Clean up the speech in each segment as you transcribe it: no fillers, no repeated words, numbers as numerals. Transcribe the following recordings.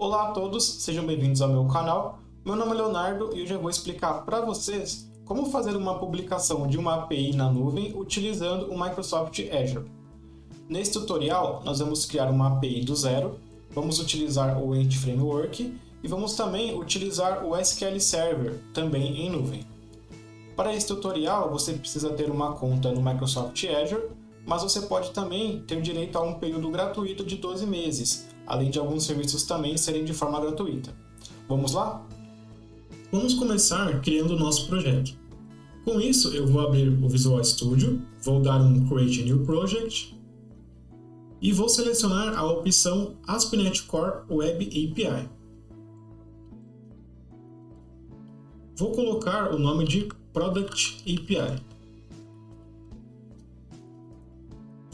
Olá a todos, sejam bem-vindos ao meu canal. Meu nome é Leonardo e hoje eu vou explicar para vocês como fazer uma publicação de uma API na nuvem utilizando o Microsoft Azure. Nesse tutorial, nós vamos criar uma API do zero, vamos utilizar o Entity Framework e vamos também utilizar o SQL Server, também em nuvem. Para esse tutorial, você precisa ter uma conta no Microsoft Azure, mas você pode também ter direito a um período gratuito de 12 meses, além de alguns serviços também serem de forma gratuita. Vamos lá? Vamos começar criando o nosso projeto. Com isso, eu vou abrir o Visual Studio, vou dar um Create a New Project e vou selecionar a opção ASP.NET Core Web API. Vou colocar o nome de Product API.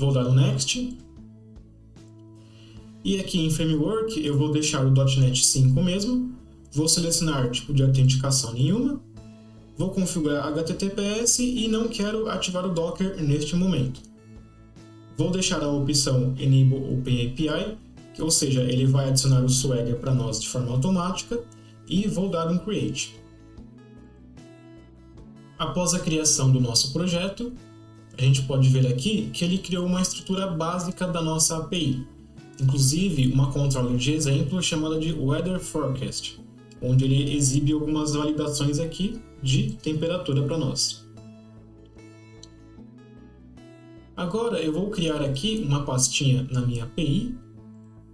Vou dar um Next. E aqui em Framework eu vou deixar o .NET 5 mesmo. Vou selecionar tipo de autenticação nenhuma. Vou configurar HTTPS e não quero ativar o Docker neste momento. Vou deixar a opção Enable Open API, ou seja, ele vai adicionar o Swagger para nós de forma automática. E vou dar um Create. Após a criação do nosso projeto, a gente pode ver aqui que ele criou uma estrutura básica da nossa API, inclusive uma controller de exemplo chamada de Weather Forecast, onde ele exibe algumas validações aqui de temperatura para nós. Agora eu vou criar aqui uma pastinha na minha API,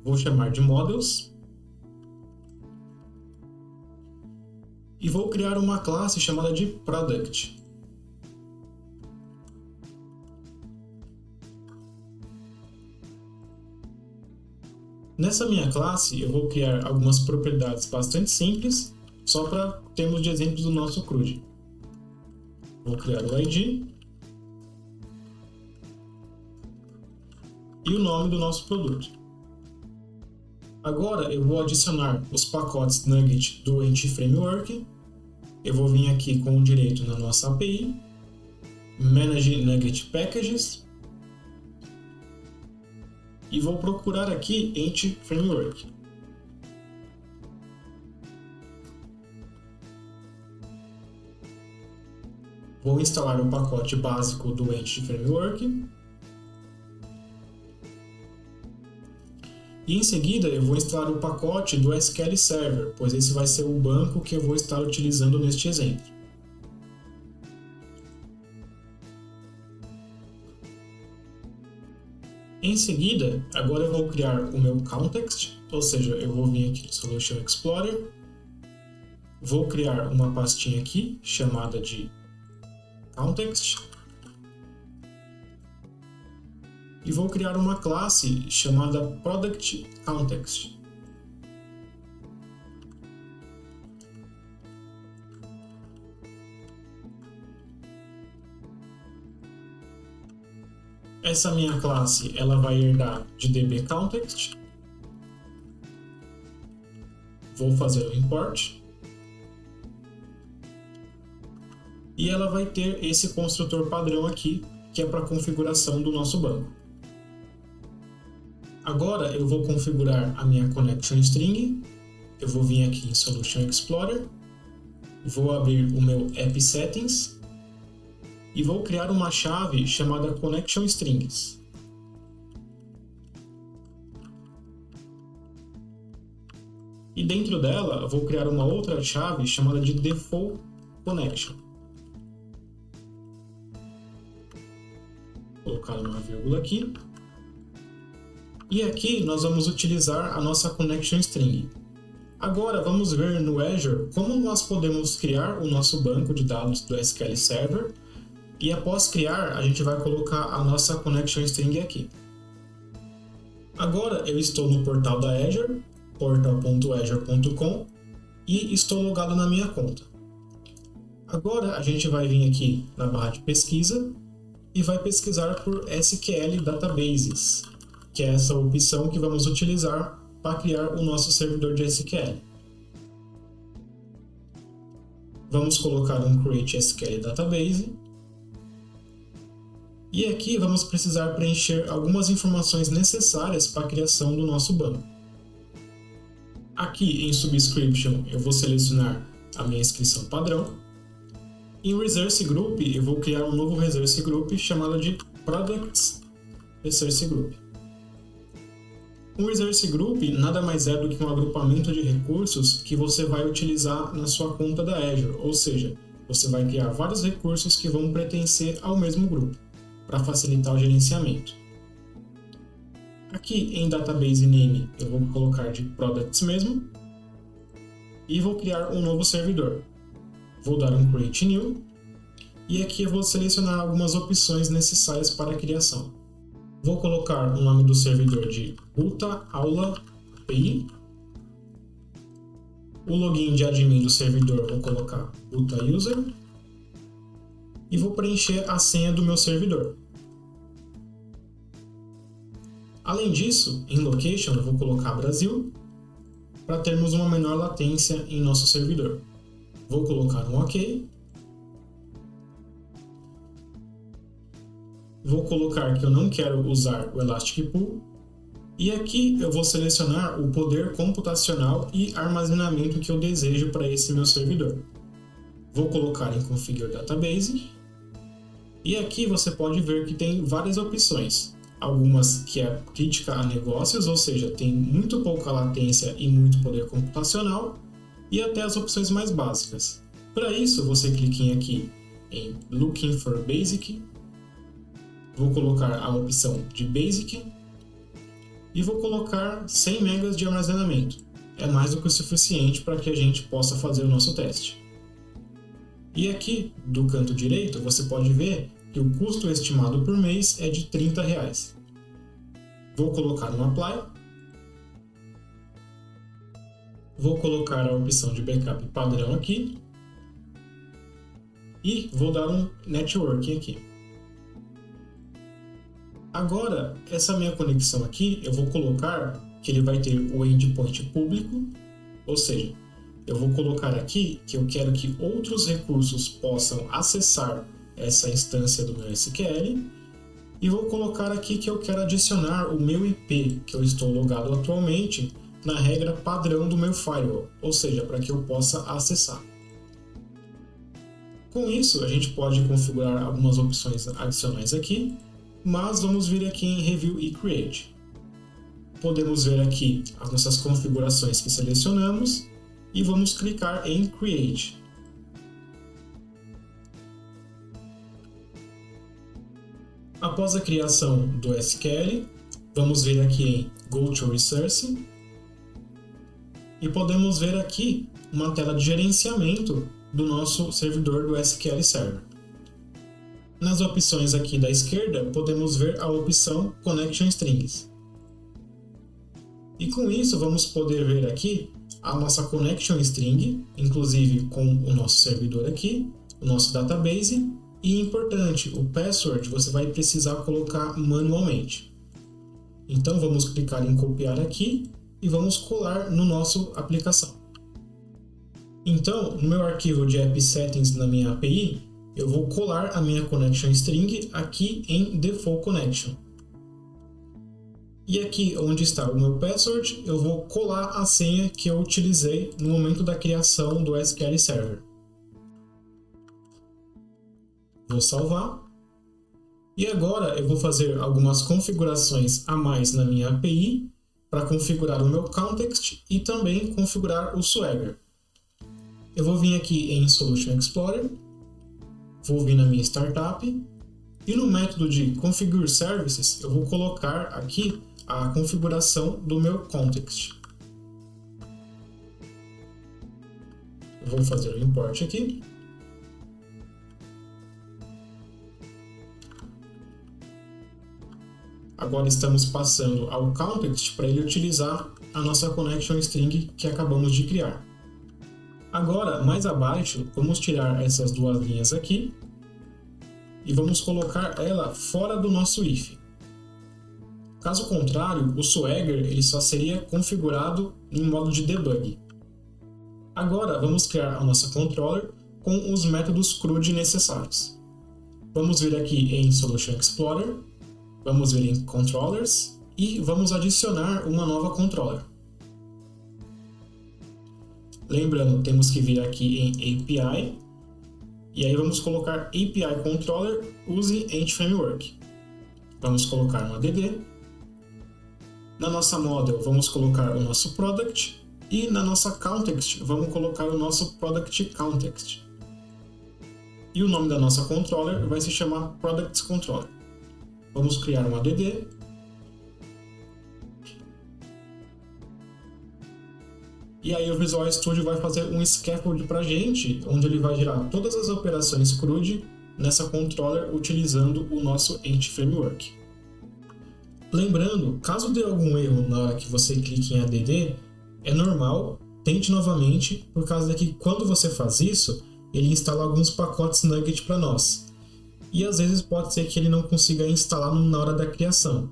vou chamar de Models, e vou criar uma classe chamada de Product. Nessa minha classe, eu vou criar algumas propriedades bastante simples, só para termos de exemplos do nosso CRUD. Vou criar o ID e o nome do nosso produto. Agora eu vou adicionar os pacotes Nugget do Entity Framework. Eu vou vir aqui com o direito na nossa API, Manage Nugget Packages, e vou procurar aqui Entity Framework. Vou instalar o pacote básico do Entity Framework. E em seguida eu vou instalar o pacote do SQL Server, pois esse vai ser o banco que eu vou estar utilizando neste exemplo. Em seguida, agora eu vou criar o meu context, ou seja, eu vou vir aqui no Solution Explorer, vou criar uma pastinha aqui chamada de context e vou criar uma classe chamada Product Context. Essa minha classe ela vai herdar de DB Context. Vou fazer o import. E ela vai ter esse construtor padrão aqui, que é para a configuração do nosso banco. Agora eu vou configurar a minha Connection String. Eu vou vir aqui em Solution Explorer. Vou abrir o meu App Settings. E vou criar uma chave chamada Connection Strings. E dentro dela, eu vou criar uma outra chave chamada de Default Connection. Vou colocar uma vírgula aqui. E aqui nós vamos utilizar a nossa Connection String. Agora vamos ver no Azure como nós podemos criar o nosso banco de dados do SQL Server. E após criar, a gente vai colocar a nossa Connection String aqui. Agora eu estou no portal da Azure, portal.azure.com, e estou logado na minha conta. Agora a gente vai vir aqui na barra de pesquisa e vai pesquisar por SQL Databases, que é essa opção que vamos utilizar para criar o nosso servidor de SQL. Vamos colocar um Create SQL Database. E aqui vamos precisar preencher algumas informações necessárias para a criação do nosso banco. Aqui em Subscription eu vou selecionar a minha inscrição padrão. Em Resource Group eu vou criar um novo Resource Group chamado de Products Resource Group. Um Resource Group nada mais é do que um agrupamento de recursos que você vai utilizar na sua conta da Azure, ou seja, você vai criar vários recursos que vão pertencer ao mesmo grupo, para facilitar o gerenciamento. Aqui em Database Name eu vou colocar de Products mesmo e vou criar um novo servidor. Vou dar um Create New e aqui eu vou selecionar algumas opções necessárias para a criação. Vou colocar o nome do servidor de Buta Aula API. O login de admin do servidor vou colocar Buta User e vou preencher a senha do meu servidor. Além disso, em Location eu vou colocar Brasil para termos uma menor latência em nosso servidor. Vou colocar um OK. Vou colocar que eu não quero usar o Elastic Pool. E aqui eu vou selecionar o poder computacional e armazenamento que eu desejo para esse meu servidor. Vou colocar em Configure Database. E aqui você pode ver que tem várias opções. Algumas que é crítica a negócios, ou seja, tem muito pouca latência e muito poder computacional. E até as opções mais básicas. Para isso, você clica aqui em Looking for Basic. Vou colocar a opção de Basic e vou colocar 100 MB de armazenamento. É mais do que o suficiente para que a gente possa fazer o nosso teste. E aqui, do canto direito, você pode ver que o custo estimado por mês é de R$30. Vou colocar um Apply. Vou colocar a opção de backup padrão aqui. E vou dar um Networking aqui. Agora, essa minha conexão aqui, eu vou colocar que ele vai ter o endpoint público, ou seja, eu vou colocar aqui que eu quero que outros recursos possam acessar essa instância do meu SQL e vou colocar aqui que eu quero adicionar o meu IP, que eu estou logado atualmente, na regra padrão do meu firewall, ou seja, para que eu possa acessar. Com isso, a gente pode configurar algumas opções adicionais aqui, mas vamos vir aqui em Review e Create. Podemos ver aqui as nossas configurações que selecionamos e vamos clicar em Create. Após a criação do SQL, vamos vir aqui em Go to Resource e podemos ver aqui uma tela de gerenciamento do nosso servidor do SQL Server. Nas opções aqui da esquerda, podemos ver a opção Connection Strings. E com isso, vamos poder ver aqui a nossa Connection String, inclusive com o nosso servidor aqui, o nosso database, e importante, o password você vai precisar colocar manualmente. Então, vamos clicar em copiar aqui e vamos colar no nosso aplicação. Então, no meu arquivo de app settings na minha API, eu vou colar a minha connection string aqui em Default Connection. E aqui onde está o meu password, eu vou colar a senha que eu utilizei no momento da criação do SQL Server. Vou salvar. E agora eu vou fazer algumas configurações a mais na minha API para configurar o meu context e também configurar o Swagger. Eu vou vir aqui em Solution Explorer, vou vir na minha startup e no método de Configure Services eu vou colocar aqui a configuração do meu context. Eu vou fazer o import aqui. Agora estamos passando ao context para ele utilizar a nossa connection string que acabamos de criar. Agora, mais abaixo, vamos tirar essas duas linhas aqui e vamos colocar ela fora do nosso if. Caso contrário, o Swagger ele só seria configurado em modo de debug. Agora, vamos criar a nossa controller com os métodos CRUD necessários. Vamos vir aqui em Solution Explorer, vamos vir em Controllers e vamos adicionar uma nova controller. Lembrando, temos que vir aqui em API, e aí vamos colocar API Controller Use Ent Framework. Vamos colocar um add. Na nossa model, vamos colocar o nosso product, e na nossa context, vamos colocar o nosso product context. E o nome da nossa controller vai se chamar Products Controller. Vamos criar um add. E aí o Visual Studio vai fazer um scaffold para a gente, onde ele vai gerar todas as operações CRUD nessa controller utilizando o nosso Ent Framework. Lembrando, caso dê algum erro na hora que você clique em add, é normal, tente novamente, por causa que quando você faz isso, ele instala alguns pacotes Nugget para nós. E às vezes pode ser que ele não consiga instalar na hora da criação.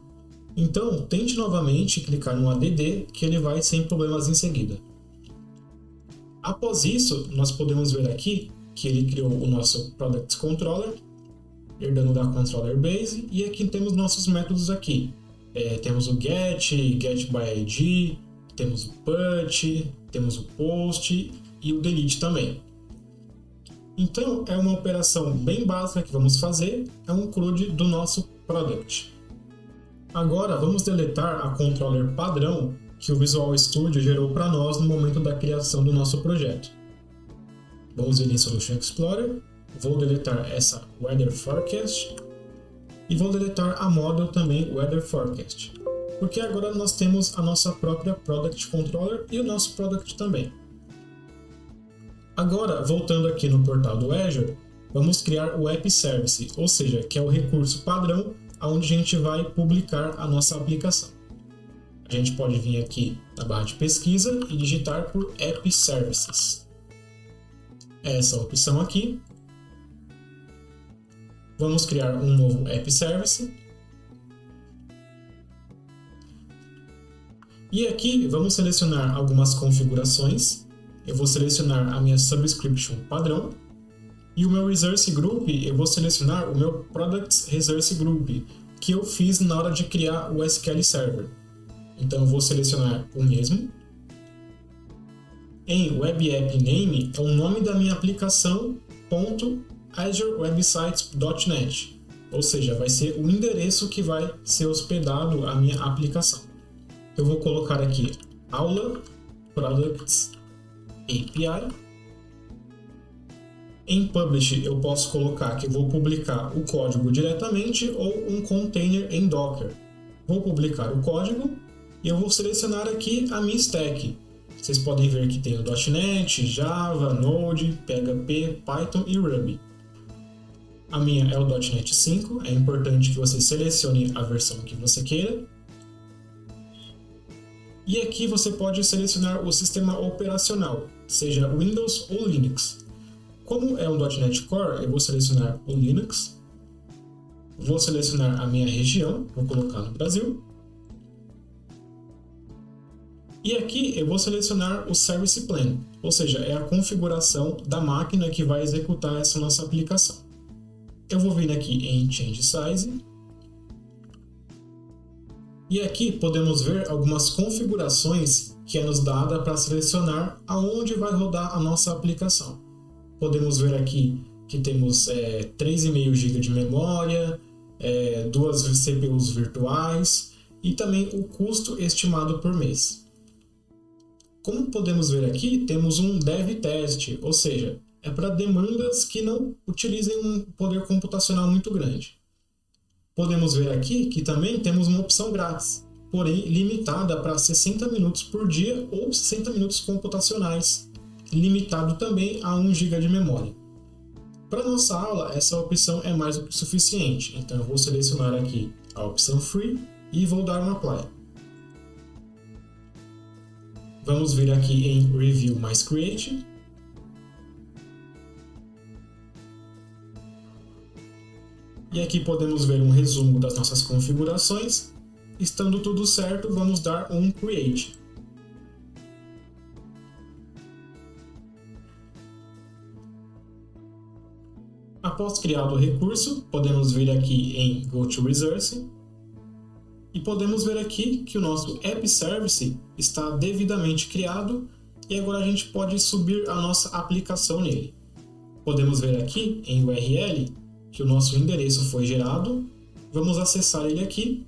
Então, tente novamente clicar no add, que ele vai sem problemas em seguida. Após isso, nós podemos ver aqui que ele criou o nosso Products Controller, herdando da Controller Base, e aqui temos nossos métodos aqui. Temos o get by ID, temos o put, temos o post e o delete também. Então, é uma operação bem básica que vamos fazer, é um CRUD do nosso product. Agora, vamos deletar a controller padrão que o Visual Studio gerou para nós no momento da criação do nosso projeto. Vamos vir em Solution Explorer, vou deletar essa Weather Forecast e vou deletar a model também Weather Forecast, porque agora nós temos a nossa própria Product Controller e o nosso Product também. Agora, voltando aqui no portal do Azure, vamos criar o App Service, ou seja, que é o recurso padrão onde a gente vai publicar a nossa aplicação. A gente pode vir aqui na barra de pesquisa e digitar por App Services. Essa opção aqui. Vamos criar um novo App Service. E aqui vamos selecionar algumas configurações. Eu vou selecionar a minha Subscription padrão. E o meu Resource Group, eu vou selecionar o meu Products Resource Group, que eu fiz na hora de criar o SQL Server. Então eu vou selecionar o mesmo. Em Web App Name é o nome da minha aplicação .azurewebsites.net, ou seja, vai ser o endereço que vai ser hospedado a minha aplicação. Eu vou colocar aqui aula products API. Em Publish eu posso colocar que eu vou publicar o código diretamente ou um container em Docker. Vou publicar o código e eu vou selecionar aqui a minha stack. Vocês podem ver que tem o .NET, Java, Node, PHP, Python e Ruby. A minha é o .NET 5, é importante que você selecione a versão que você queira. E aqui você pode selecionar o sistema operacional, seja Windows ou Linux. Como é um .NET Core, eu vou selecionar o Linux. Vou selecionar a minha região, vou colocar no Brasil. E aqui eu vou selecionar o Service Plan, ou seja, é a configuração da máquina que vai executar essa nossa aplicação. Eu vou vir aqui em Change Size. E aqui podemos ver algumas configurações que é nos dada para selecionar aonde vai rodar a nossa aplicação. Podemos ver aqui que temos 3,5 GB de memória, 2 CPUs virtuais e também o custo estimado por mês. Como podemos ver aqui, temos um Dev Test, ou seja, é para demandas que não utilizem um poder computacional muito grande. Podemos ver aqui que também temos uma opção grátis, porém limitada para 60 minutos por dia ou 60 minutos computacionais, limitado também a 1 GB de memória. Para nossa aula, essa opção é mais do que suficiente, então eu vou selecionar aqui a opção Free e vou dar um Apply. Vamos vir aqui em Review mais Create. E aqui podemos ver um resumo das nossas configurações. Estando tudo certo, vamos dar um Create. Após criado o recurso, podemos vir aqui em Go to Resource. E podemos ver aqui que o nosso App Service está devidamente criado, e agora a gente pode subir a nossa aplicação nele. Podemos ver aqui em URL que o nosso endereço foi gerado. Vamos acessar ele aqui.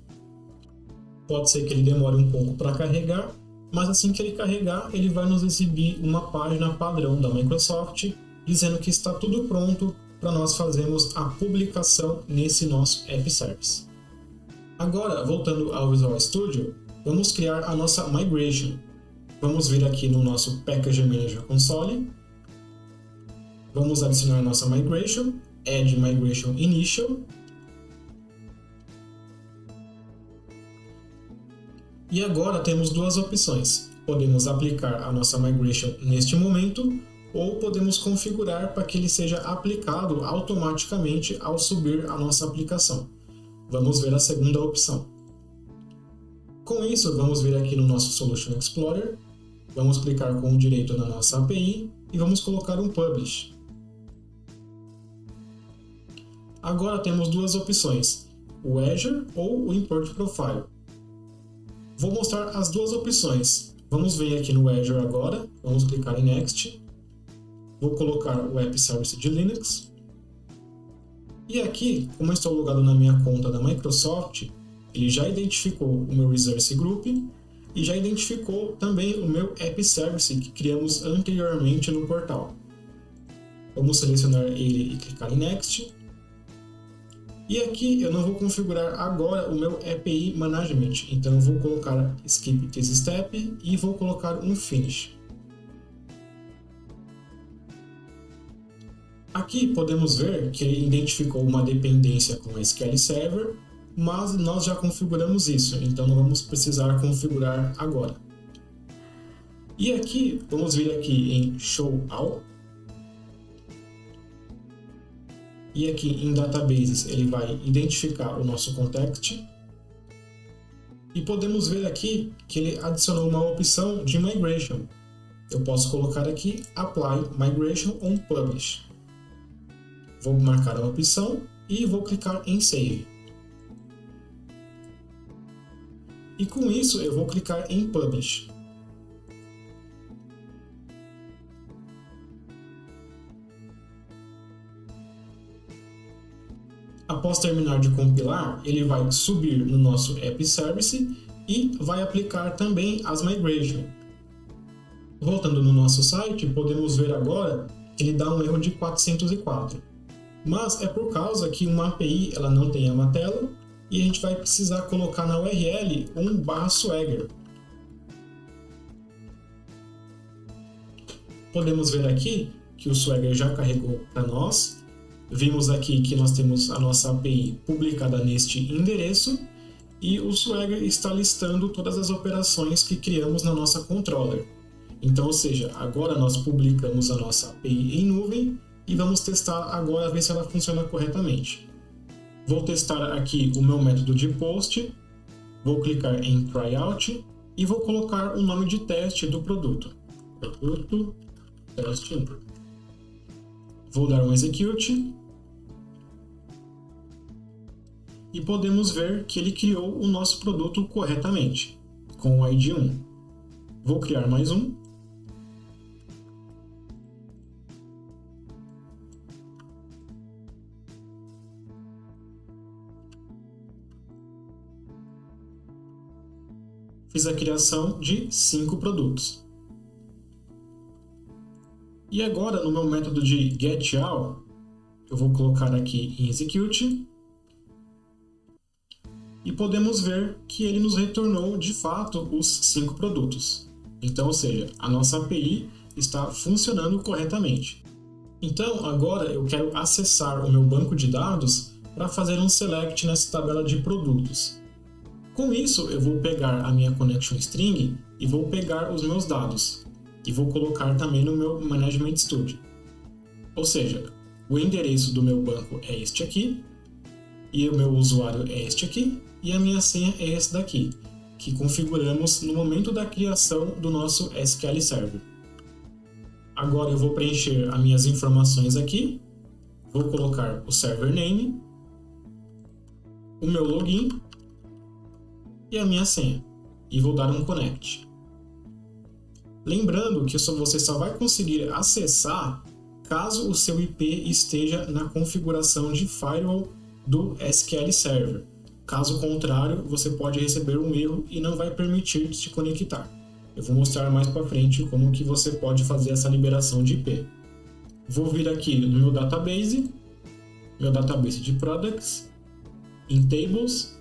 Pode ser que ele demore um pouco para carregar, mas assim que ele carregar, ele vai nos exibir uma página padrão da Microsoft dizendo que está tudo pronto para nós fazermos a publicação nesse nosso App Service. Agora, voltando ao Visual Studio, vamos criar a nossa Migration. Vamos vir aqui no nosso Package Manager Console. Vamos adicionar a nossa Migration, Add Migration Initial. E agora temos duas opções. Podemos aplicar a nossa Migration neste momento, ou podemos configurar para que ele seja aplicado automaticamente ao subir a nossa aplicação. Vamos ver a segunda opção. Com isso, vamos vir aqui no nosso Solution Explorer, vamos clicar com o direito na nossa API e vamos colocar um Publish. Agora temos duas opções, o Azure ou o Import Profile. Vou mostrar as duas opções. Vamos vir aqui no Azure agora, vamos clicar em Next. Vou colocar o App Service de Linux. E aqui, como eu estou logado na minha conta da Microsoft, ele já identificou o meu Resource Group e já identificou também o meu App Service que criamos anteriormente no portal. Vamos selecionar ele e clicar em Next. E aqui eu não vou configurar agora o meu API Management, então eu vou colocar Skip this step e vou colocar um Finish. Aqui podemos ver que ele identificou uma dependência com a SQL Server, mas nós já configuramos isso, então não vamos precisar configurar agora. E aqui, vamos vir aqui em Show All. E aqui em Databases ele vai identificar o nosso context. E podemos ver aqui que ele adicionou uma opção de Migration. Eu posso colocar aqui Apply Migration on Publish. Vou marcar a opção e vou clicar em Save. E com isso eu vou clicar em Publish. Após terminar de compilar, ele vai subir no nosso App Service e vai aplicar também as Migration. Voltando no nosso site, podemos ver agora que ele dá um erro de 404. Mas é por causa que uma API ela não tem uma tela e a gente vai precisar colocar na URL um /swagger. Podemos ver aqui que o Swagger já carregou para nós. Vimos aqui que nós temos a nossa API publicada neste endereço e o Swagger está listando todas as operações que criamos na nossa controller. Então, ou seja, agora nós publicamos a nossa API em nuvem e vamos testar agora, ver se ela funciona corretamente. Vou testar aqui o meu método de post, vou clicar em Tryout e vou colocar o nome de teste do produto. Produto teste 1. Vou dar um Execute e podemos ver que ele criou o nosso produto corretamente, com o ID 1. Vou criar mais um. Fiz a criação de 5 produtos. E agora, no meu método de getAll, eu vou colocar aqui em Execute. E podemos ver que ele nos retornou, de fato, os 5 produtos. Então, ou seja, a nossa API está funcionando corretamente. Então, agora eu quero acessar o meu banco de dados para fazer um select nessa tabela de produtos. Com isso, eu vou pegar a minha connection string e vou pegar os meus dados. E vou colocar também no meu Management Studio. Ou seja, o endereço do meu banco é este aqui, e o meu usuário é este aqui, e a minha senha é esse daqui, que configuramos no momento da criação do nosso SQL Server. Agora eu vou preencher as minhas informações aqui, vou colocar o server name, o meu login e a minha senha, e vou dar um connect. Lembrando que você só vai conseguir acessar caso o seu IP esteja na configuração de firewall do SQL Server. Caso contrário, você pode receber um erro e não vai permitir te conectar. Eu vou mostrar mais para frente como que você pode fazer essa liberação de IP. Vou vir aqui no meu database de products, em tables,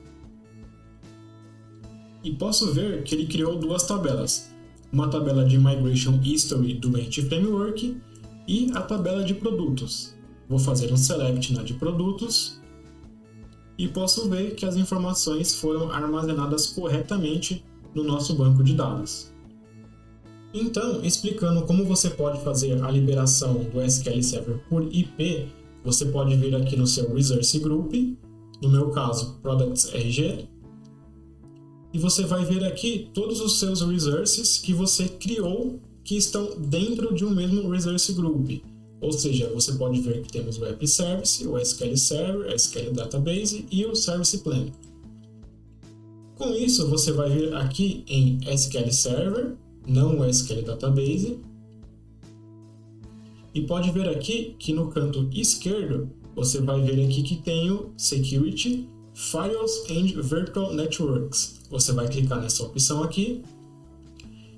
e posso ver que ele criou duas tabelas. Uma tabela de Migration History do Entity Framework e a tabela de produtos. Vou fazer um select na de produtos e posso ver que as informações foram armazenadas corretamente no nosso banco de dados. Então, explicando como você pode fazer a liberação do SQL Server por IP, você pode vir aqui no seu Resource Group, no meu caso, Products RG, e você vai ver aqui todos os seus resources que você criou que estão dentro de um mesmo Resource Group. Ou seja, você pode ver que temos o App Service, o SQL Server, o SQL Database e o Service Plan. Com isso, você vai vir aqui em SQL Server, não o SQL Database, e pode ver aqui que no canto esquerdo, você vai ver aqui que tem o Security, Firewalls and Virtual Networks. Você vai clicar nessa opção aqui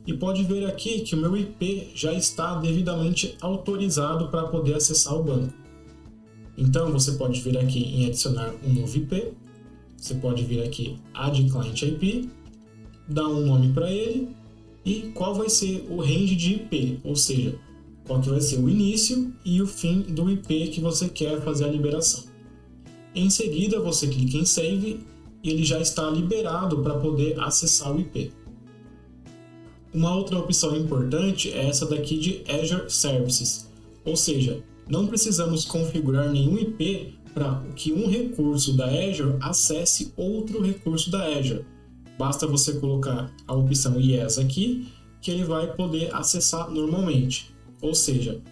e pode ver aqui que o meu IP já está devidamente autorizado para poder acessar o banco. Então você pode vir aqui em adicionar um novo IP, você pode vir aqui Add Client IP, dar um nome para ele e qual vai ser o range de IP, ou seja, qual que vai ser o início e o fim do IP que você quer fazer a liberação. Em seguida você clica em Save e ele já está liberado para poder acessar o IP. Uma outra opção importante é essa daqui de Azure Services, ou seja, não precisamos configurar nenhum IP para que um recurso da Azure acesse outro recurso da Azure. Basta você colocar a opção Yes aqui, que ele vai poder acessar normalmente. Ou seja,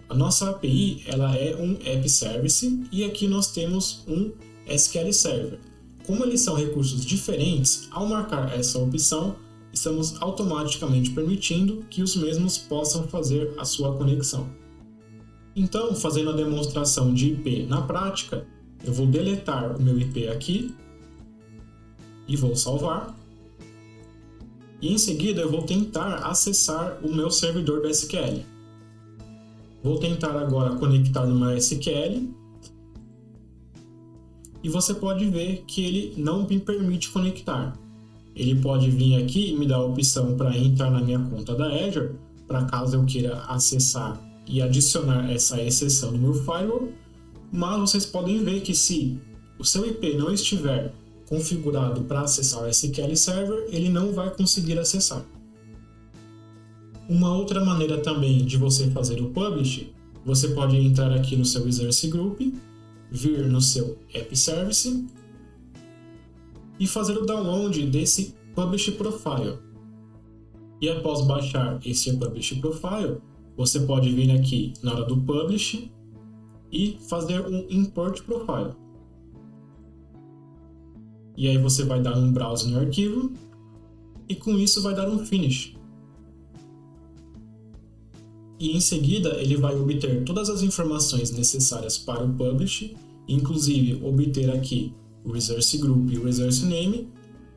a nossa API ela é um App Service e aqui nós temos um SQL Server. Como eles são recursos diferentes, ao marcar essa opção, estamos automaticamente permitindo que os mesmos possam fazer a sua conexão. Então, fazendo a demonstração de IP na prática, eu vou deletar o meu IP aqui e vou salvar. E em seguida eu vou tentar acessar o meu servidor do SQL. Vou tentar agora conectar no meu SQL e você pode ver que ele não me permite conectar. Ele pode vir aqui e me dar a opção para entrar na minha conta da Azure, para caso eu queira acessar e adicionar essa exceção no meu firewall, mas vocês podem ver que se o seu IP não estiver configurado para acessar o SQL Server, ele não vai conseguir acessar. Uma outra maneira também de você fazer o publish, você pode entrar aqui no seu Resource Group, vir no seu App Service e fazer o download desse Publish Profile. E após baixar esse Publish Profile, você pode vir aqui na hora do Publish e fazer um Import Profile. E aí você vai dar um browse no arquivo e com isso vai dar um Finish. E em seguida ele vai obter todas as informações necessárias para o Publish, inclusive obter aqui o Resource Group e o Resource Name,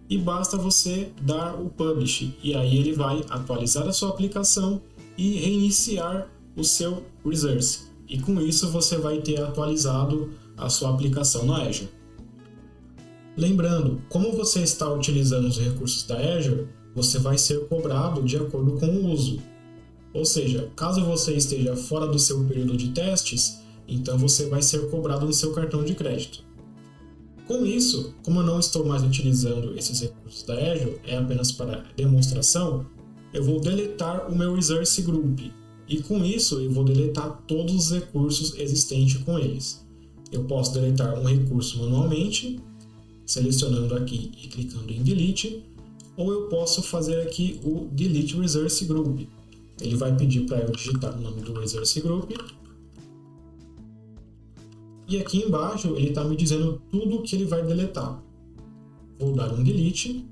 e basta você dar o Publish, e aí ele vai atualizar a sua aplicação e reiniciar o seu Resource. E com isso você vai ter atualizado a sua aplicação na Azure. Lembrando, como você está utilizando os recursos da Azure, você vai ser cobrado de acordo com o uso. Ou seja, caso você esteja fora do seu período de testes, então você vai ser cobrado no seu cartão de crédito. Com isso, como eu não estou mais utilizando esses recursos da Azure, é apenas para demonstração, eu vou deletar o meu Resource Group. E com isso, eu vou deletar todos os recursos existentes com eles. Eu posso deletar um recurso manualmente, selecionando aqui e clicando em Delete, ou eu posso fazer aqui o Delete Resource Group. Ele vai pedir para eu digitar o nome do Resource Group. E aqui embaixo ele está me dizendo tudo que ele vai deletar. Vou dar um Delete.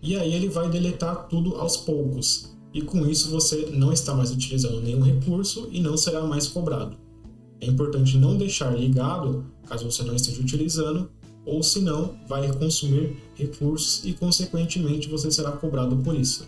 e aí ele vai deletar tudo aos poucos. E com isso você não está mais utilizando nenhum recurso e não será mais cobrado. É importante não deixar ligado, caso você não esteja utilizando, ou senão vai consumir recursos e consequentemente você será cobrado por isso.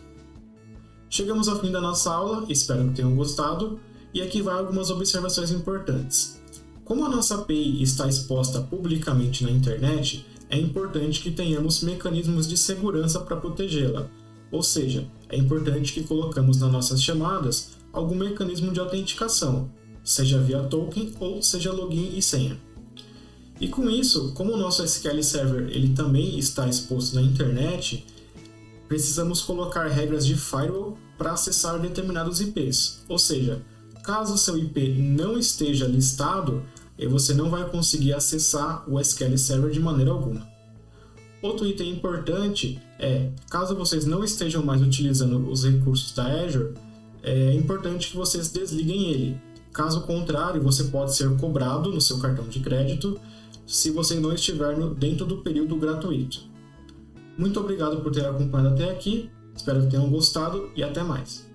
Chegamos ao fim da nossa aula, espero que tenham gostado, e aqui vai algumas observações importantes. Como a nossa API está exposta publicamente na internet, é importante que tenhamos mecanismos de segurança para protegê-la, ou seja, é importante que colocamos nas nossas chamadas algum mecanismo de autenticação, seja via token ou seja login e senha. E com isso, como o nosso SQL Server ele também está exposto na internet, precisamos colocar regras de firewall para acessar determinados IPs, ou seja, caso seu IP não esteja listado, você não vai conseguir acessar o SQL Server de maneira alguma. Outro item importante é, caso vocês não estejam mais utilizando os recursos da Azure, é importante que vocês desliguem ele. Caso contrário, você pode ser cobrado no seu cartão de crédito se você não estiver dentro do período gratuito. Muito obrigado por ter acompanhado até aqui, espero que tenham gostado e até mais.